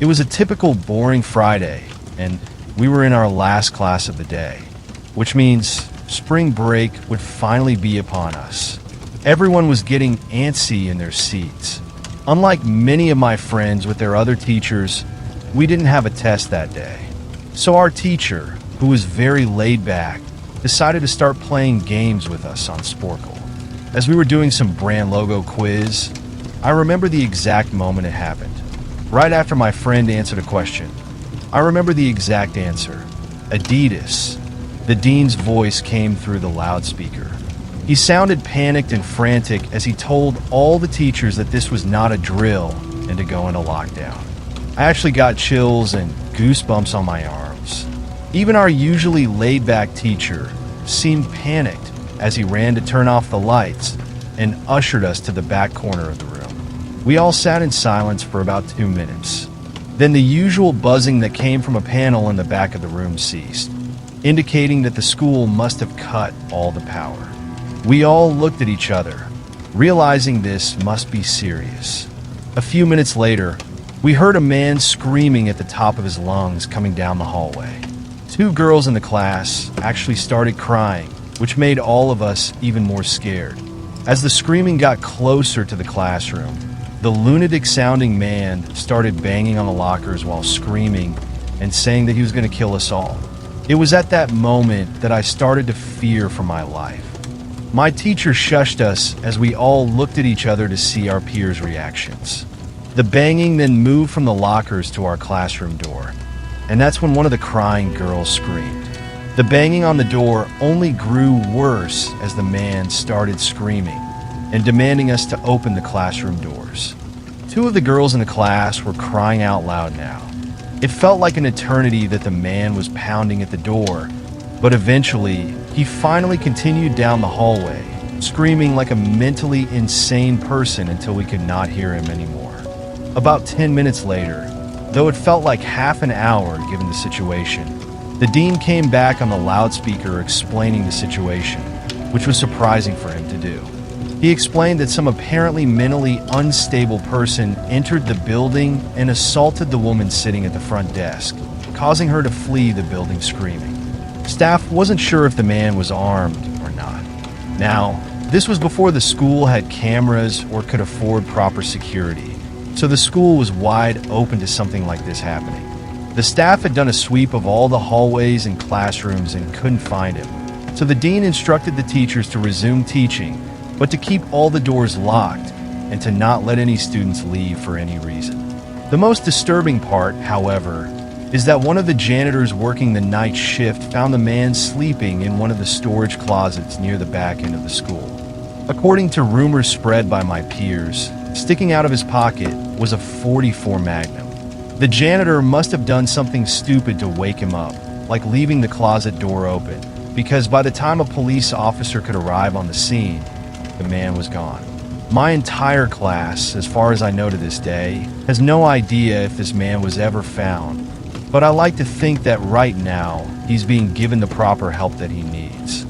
It was a typical boring Friday, and we were in our last class of the day, which means spring break would finally be upon us. Everyone was getting antsy in their seats. Unlike many of my friends with their other teachers, we didn't have a test that day. So our teacher, who was very laid back, decided to start playing games with us on Sporkle. As we were doing some brand logo quiz, I remember the exact moment it happened. Right after my friend answered a question, I remember the exact answer. Adidas. The dean's voice came through the loudspeaker. He sounded panicked and frantic as he told all the teachers that this was not a drill and to go into lockdown. I actually got chills and goosebumps on my arms. Even our usually laid-back teacher seemed panicked as he ran to turn off the lights and ushered us to the back corner of the room. We all sat in silence for about 2 minutes. Then the usual buzzing that came from a panel in the back of the room ceased, indicating that the school must have cut all the power. We all looked at each other, realizing this must be serious. A few minutes later, we heard a man screaming at the top of his lungs coming down the hallway. 2 girls in the class actually started crying, which made all of us even more scared. As the screaming got closer to the classroom, the lunatic-sounding man started banging on the lockers while screaming and saying that he was going to kill us all. It was at that moment that I started to fear for my life. My teacher shushed us as we all looked at each other to see our peers' reactions. The banging then moved from the lockers to our classroom door, and that's when one of the crying girls screamed. The banging on the door only grew worse as the man started screaming and demanding us to open the classroom doors. 2 of the girls in the class were crying out loud now. It felt like an eternity that the man was pounding at the door, but eventually, he finally continued down the hallway, screaming like a mentally insane person until we could not hear him anymore. About 10 minutes later, though it felt like half an hour given the situation, the dean came back on the loudspeaker explaining the situation, which was surprising for him to do. He explained that some apparently mentally unstable person entered the building and assaulted the woman sitting at the front desk, causing her to flee the building screaming. Staff wasn't sure if the man was armed or not. Now, this was before the school had cameras or could afford proper security, so the school was wide open to something like this happening. The staff had done a sweep of all the hallways and classrooms and couldn't find him, so the dean instructed the teachers to resume teaching, but to keep all the doors locked and to not let any students leave for any reason. The most disturbing part, however, is that one of the janitors working the night shift found the man sleeping in one of the storage closets near the back end of the school. According to rumors spread by my peers, sticking out of his pocket was a .44 Magnum. The janitor must have done something stupid to wake him up, like leaving the closet door open, because by the time a police officer could arrive on the scene, the man was gone. My entire class, as far as I know to this day, has no idea if this man was ever found, but I like to think that right now, he's being given the proper help that he needs.